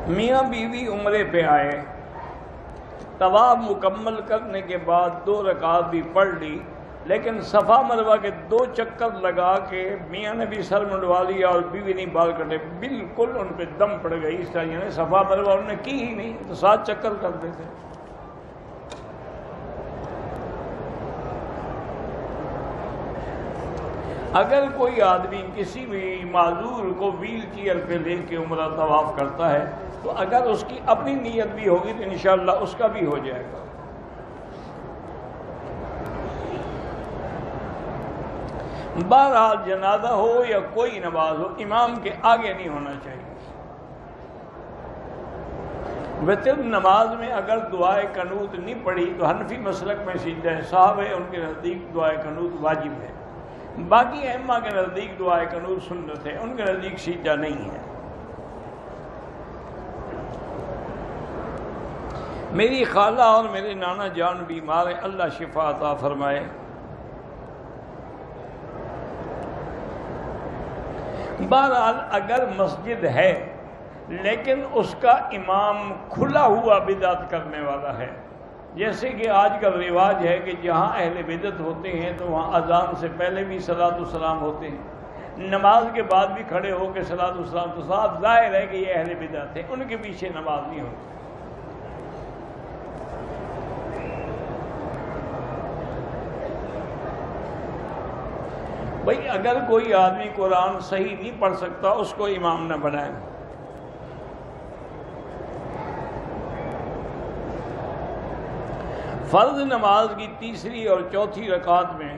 میاں بیوی عمرے پہ آئے، طواف مکمل کرنے کے بعد 2 رکعت بھی پڑھ لی، لیکن صفا مروہ کے 2 چکر لگا کے میاں نے بھی سر منڈوا لیا اور بیوی نے بال کٹے، بالکل ان پہ دم پڑ گئی۔ اس طرح یعنی صفا مروہ انہوں نے کی ہی نہیں، تو 7 چکر کرتے تھے۔ اگر کوئی آدمی کسی بھی معذور کو ویل چیئر پہ لے کے عمرہ طواف کرتا ہے تو اگر اس کی اپنی نیت بھی ہوگی تو انشاءاللہ اس کا بھی ہو جائے گا۔ بہرحال جنازہ ہو یا کوئی نماز ہو، امام کے آگے نہیں ہونا چاہیے۔ وتر نماز میں اگر دعائے قنوت نہیں پڑھی تو حنفی مسلک میں سجدہ سہو ہے، ان کے نزدیک دعائے قنوت واجب ہے۔ باقی ائمہ کے نزدیک دعائے قنوت سنت ہے، ان کے نزدیک سجدہ نہیں ہے۔ میری خالہ اور میرے نانا جان بیمار ہیں، اللہ شفا عطا فرمائے۔ بہرحال اگر مسجد ہے لیکن اس کا امام کھلا ہوا بدعت کرنے والا ہے، جیسے کہ آج کل رواج ہے کہ جہاں اہل بدعت ہوتے ہیں تو وہاں اذان سے پہلے بھی صلاۃ والسلام ہوتے ہیں، نماز کے بعد بھی کھڑے ہو کے صلاۃ والسلام، تو صاحب ظاہر ہے کہ یہ اہل بدعت ہے، ان کے پیچھے نماز نہیں ہوتی۔ بھئی اگر کوئی آدمی قرآن صحیح نہیں پڑھ سکتا اس کو امام نہ بنائیں۔ فرض نماز کی 3 اور 4 رکعت میں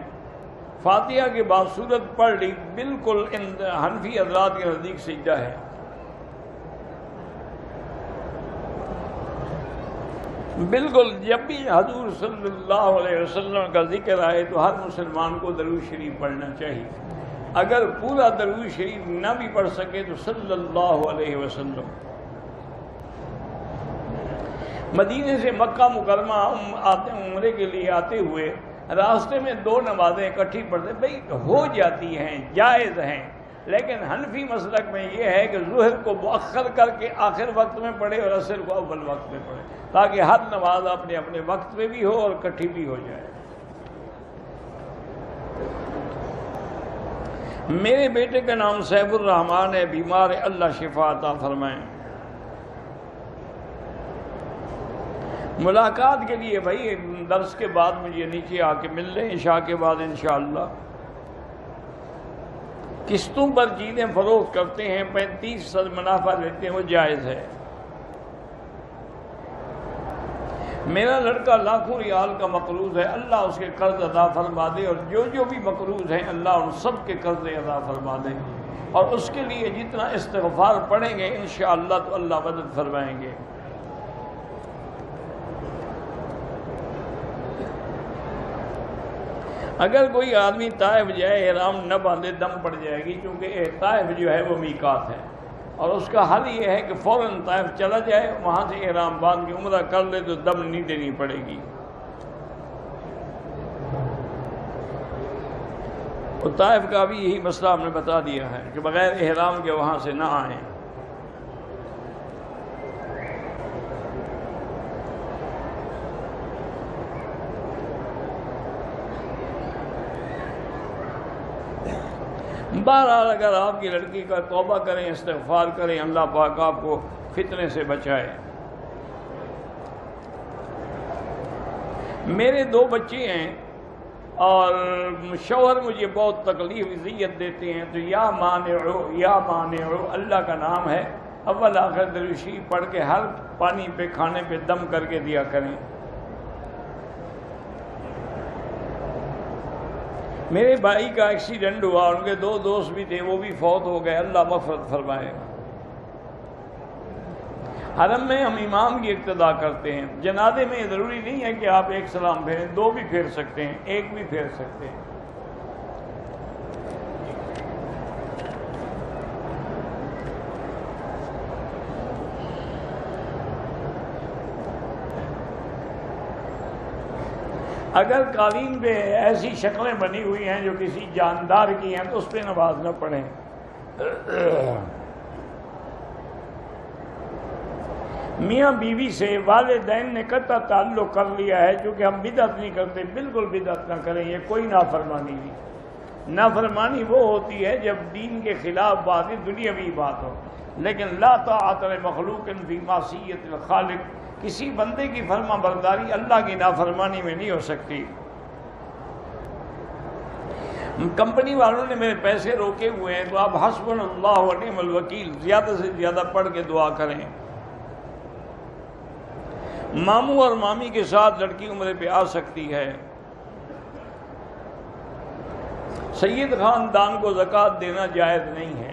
فاتحہ کے بعد سورت پڑھ لی، بالکل حنفی حضرات کے نزدیک سجدہ ہے۔ بالکل جب بھی حضور صلی اللہ علیہ وسلم کا ذکر آئے تو ہر مسلمان کو درود شریف پڑھنا چاہیے۔ اگر پورا درود شریف نہ بھی پڑھ سکے تو صلی اللہ علیہ وسلم۔ مدینے سے مکہ مکرمہ عمرے کے لیے آتے ہوئے راستے میں 2 نمازیں اکٹھی پڑھتے، بھئی ہو جاتی ہیں، جائز ہیں، لیکن حنفی مسلک میں یہ ہے کہ ظہر کو مؤخر کر کے آخر وقت میں پڑھے اور عصر کو اول وقت میں پڑھے، تاکہ ہر نماز اپنے اپنے وقت میں بھی ہو اور اکٹھی بھی ہو جائے۔ میرے بیٹے کا نام سیف الرحمان ہے، بیمار ہے، اللہ شفا عطا فرمائیں۔ ملاقات کے لیے بھائی درس کے بعد مجھے نیچے آ کے مل لیں، عشاء کے بعد انشاءاللہ۔ قسطوں پر چیزیں فروخت کرتے ہیں، 35% منافع لیتے ہیں، وہ جائز ہے۔ میرا لڑکا لاکھوں ریال کا مقروض ہے، اللہ اس کے قرض ادا فرما دے، اور جو بھی مقروض ہیں اللہ ان سب کے قرض ادا فرما دے، اور اس کے لیے جتنا استغفار پڑھیں گے انشاءاللہ تو اللہ مدد فرمائیں گے۔ اگر کوئی آدمی طائف جائے احرام نہ باندھے دم پڑ جائے گی، کیونکہ طائف جو ہے وہ میقات ہے، اور اس کا حل یہ ہے کہ فوراً طائف چلا جائے، وہاں سے احرام باندھ کے عمرہ کر لے تو دم نہیں دینی پڑے گی۔ اور طائف کا بھی یہی مسئلہ ہم نے بتا دیا ہے کہ بغیر احرام کے وہاں سے نہ آئیں۔ بہرحال اگر آپ کی لڑکی کا توبہ کریں، استغفار کریں، اللہ پاک آپ کو فتنے سے بچائے۔ میرے 2 بچے ہیں اور شوہر مجھے بہت تکلیف اذیت دیتے ہیں، تو یا مانعو اللہ کا نام ہے، اول آخر درود شریف پڑھ کے ہر پانی پہ کھانے پہ دم کر کے دیا کریں۔ میرے بھائی کا ایکسیڈنٹ ہوا، ان کے 2 دوست بھی تھے، وہ بھی فوت ہو گئے، اللہ مغفرت فرمائے۔ حرم میں ہم امام کی اقتداء کرتے ہیں، جنازے میں ضروری نہیں ہے کہ آپ 1 سلام پھیریں، 2 بھی پھیر سکتے ہیں، 1 بھی پھیر سکتے ہیں۔ اگر قالین پہ ایسی شکلیں بنی ہوئی ہیں جو کسی جاندار کی ہیں تو اس پہ نماز نہ پڑھیں۔ میاں بیوی سے والدین نے قطع تعلق کر لیا ہے، چونکہ ہم بدعت نہیں کرتے، بالکل بدعت نہ کریں، یہ کوئی نافرمانی نہیں۔ نافرمانی وہ ہوتی ہے جب دین کے خلاف بات دنیاوی بات ہو، لیکن لا طاعت لمخلوق فی معصیت الخالق، کسی بندے کی فرما برداری اللہ کی نافرمانی میں نہیں ہو سکتی۔ کمپنی والوں نے میرے پیسے روکے ہوئے ہیں، تو آپ حسبنا اللہ و نعم الوکیل زیادہ سے زیادہ پڑھ کے دعا کریں۔ ماموں اور مامی کے ساتھ لڑکی عمرے پہ آ سکتی ہے۔ سید خاندان کو زکوٰۃ دینا جائز نہیں ہے۔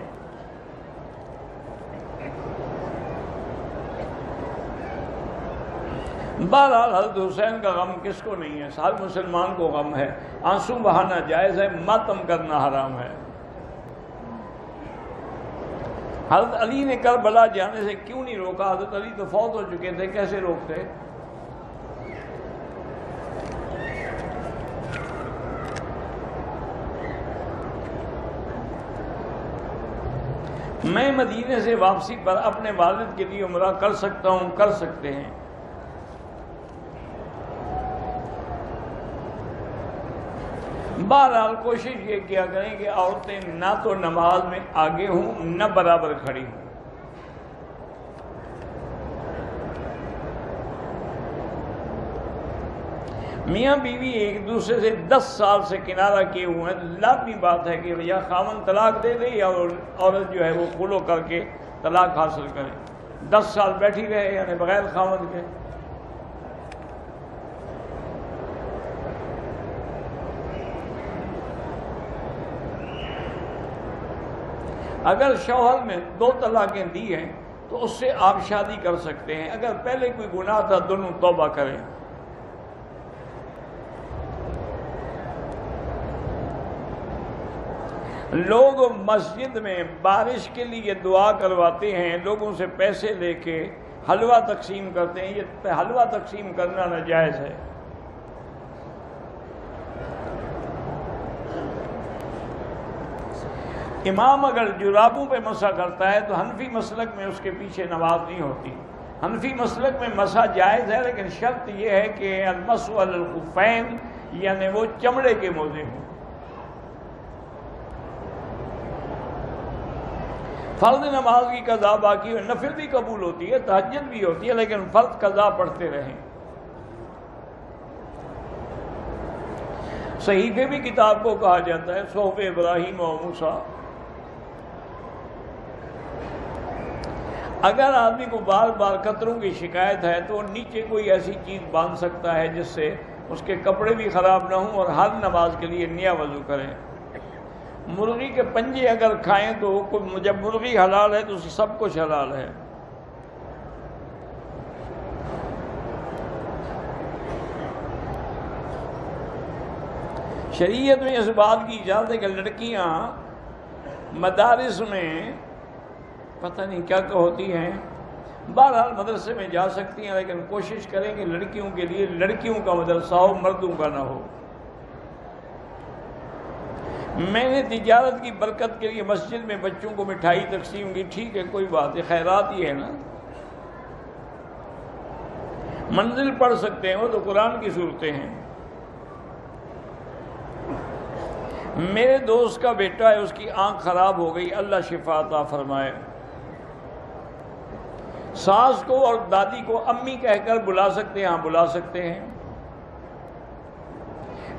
بہرحال حضرت حسین کا غم کس کو نہیں ہے؟ ہر مسلمان کو غم ہے۔ آنسو بہانا جائز ہے، ماتم کرنا حرام ہے۔ حضرت علی نے کربلا جانے سے کیوں نہیں روکا؟ حضرت علی تو فوت ہو چکے تھے، کیسے روکتے؟ میں مدینے سے واپسی پر اپنے والد کے لیے عمرہ کر سکتا ہوں؟ کر سکتے ہیں۔ بہرحال کوشش یہ کیا کریں کہ عورتیں نہ تو نماز میں آگے ہوں نہ برابر کھڑی ہوں۔ میاں بیوی ایک دوسرے سے 10 سال سے کنارہ کیے ہوئے ہیں، لازمی بات ہے کہ یا خاوند طلاق دے دے یا عورت جو ہے وہ خلو کر کے طلاق حاصل کرے۔ 10 سال بیٹھی رہے یعنی بغیر خاوند کے۔ اگر شوہر نے 2 طلاقیں دی ہیں تو اس سے آپ شادی کر سکتے ہیں۔ اگر پہلے کوئی گناہ تھا دونوں توبہ کریں۔ لوگ مسجد میں بارش کے لیے دعا کرواتے ہیں، لوگوں سے پیسے لے کے حلوہ تقسیم کرتے ہیں، یہ حلوہ تقسیم کرنا ناجائز ہے۔ امام اگر جرابوں پہ مسح کرتا ہے تو حنفی مسلک میں اس کے پیچھے نماز نہیں ہوتی۔ حنفی مسلک میں مسح جائز ہے، لیکن شرط یہ ہے کہ المسح علی الخفین، یعنی وہ چمڑے کے موزے ہوں۔ فرض نماز کی قضا باقی ہے، نفل بھی قبول ہوتی ہے، تہجد بھی ہوتی ہے، لیکن فرض قضا پڑھتے رہیں۔ صحیفے بھی کتاب کو کہا جاتا ہے، صحف ابراہیم و موسیٰ۔ اگر آدمی کو بار بار قطروں کی شکایت ہے تو نیچے کوئی ایسی چیز باندھ سکتا ہے جس سے اس کے کپڑے بھی خراب نہ ہوں اور ہر نماز کے لیے نیا وضو کریں۔ مرغی کے پنجے اگر کھائیں تو جب مرغی حلال ہے تو سب کچھ حلال ہے۔ شریعت میں اس بات کی اجازت ہے کہ لڑکیاں مدارس میں پتہ نہیں کیا ہوتی ہیں، بہرحال مدرسے میں جا سکتی ہیں، لیکن کوشش کریں کہ لڑکیوں کے لیے لڑکیوں کا مدرسہ ہو، مردوں کا نہ ہو۔ میں نے تجارت کی برکت کے لیے مسجد میں بچوں کو مٹھائی تقسیم کی، ٹھیک ہے، کوئی بات ہے، خیرات ہی ہے نا۔ منزل پڑھ سکتے ہیں، وہ تو قرآن کی صورتیں ہیں۔ میرے دوست کا بیٹا ہے، اس کی آنکھ خراب ہو گئی، اللہ شفا عطا فرمائے۔ ساس کو اور دادی کو امی کہہ کر بلا سکتے ہیں؟ ہاں بلا سکتے ہیں۔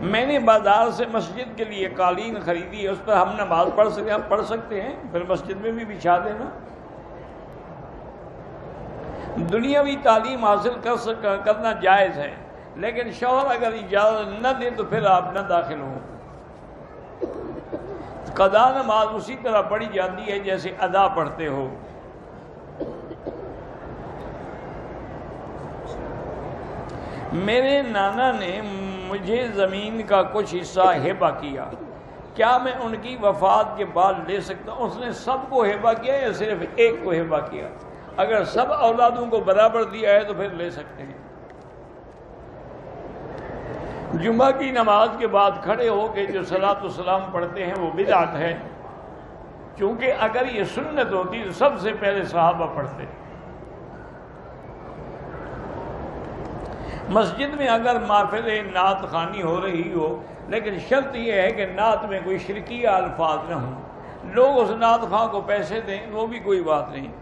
میں نے بازار سے مسجد کے لیے قالین خریدی ہے، اس پر ہم نماز پڑھ سکتے ہیں؟ ہم پڑھ سکتے ہیں، پھر مسجد میں بھی بچھا دینا۔ دنیاوی تعلیم حاصل کرنا جائز ہے، لیکن شوہر اگر اجازت نہ دے تو پھر آپ نہ داخل ہوں۔ قضا نماز اسی طرح پڑھی جاتی ہے جیسے ادا پڑھتے ہو۔ میرے نانا نے مجھے زمین کا کچھ حصہ ہبہ کیا، کیا میں ان کی وفات کے بعد لے سکتا ہوں؟ اس نے سب کو ہبہ کیا یا صرف ایک کو ہبہ کیا؟ اگر سب اولادوں کو برابر دیا ہے تو پھر لے سکتے ہیں۔ جمعہ کی نماز کے بعد کھڑے ہو کے جو صلاۃ والسلام پڑھتے ہیں وہ بدعت ہے، کیونکہ اگر یہ سنت ہوتی تو سب سے پہلے صحابہ پڑھتے۔ مسجد میں اگر محفل نعت خوانی ہو رہی ہو، لیکن شرط یہ ہے کہ نعت میں کوئی شرکیہ الفاظ نہ ہوں، لوگ اس نعت خواں کو پیسے دیں وہ بھی کوئی بات نہیں۔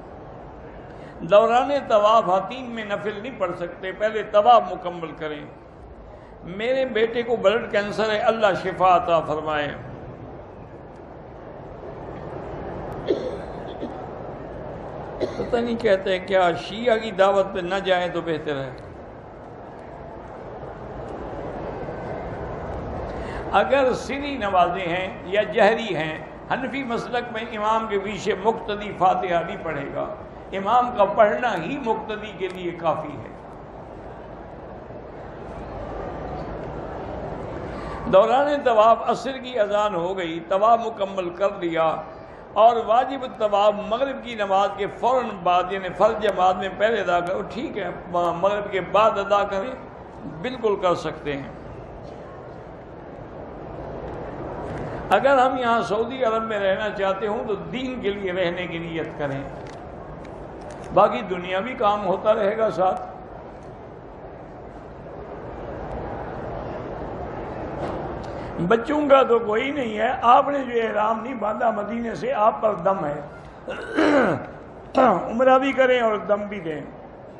دوران طواف حتیم میں نفل نہیں پڑھ سکتے، پہلے طواف مکمل کریں۔ میرے بیٹے کو بلڈ کینسر ہے، اللہ شفا عطا فرمائے۔ پتہ نہیں کہتے ہیں کیا شیعہ کی دعوت پہ نہ جائیں تو بہتر ہے۔ اگر سری نمازیں ہیں یا جہری ہیں، حنفی مسلک میں امام کے پیچھے مقتدی فاتحہ نہیں پڑھے گا، امام کا پڑھنا ہی مقتدی کے لیے کافی ہے۔ دوران طواف عصر کی اذان ہو گئی، طواف مکمل کر لیا اور واجب طواف مغرب کی نماز کے فوراً بعد یعنی فرض جماعت میں پہلے ادا کرو، ٹھیک ہے، مغرب کے بعد ادا کریں، بالکل کر سکتے ہیں۔ اگر ہم یہاں سعودی عرب میں رہنا چاہتے ہوں تو دین کے لیے رہنے کی نیت کریں، باقی دنیاوی کام ہوتا رہے گا ساتھ۔ بچوں کا تو کوئی نہیں ہے، آپ نے جو احرام نہیں باندھا مدینے سے، آپ پر دم ہے، عمرہ بھی کریں اور دم بھی دیں۔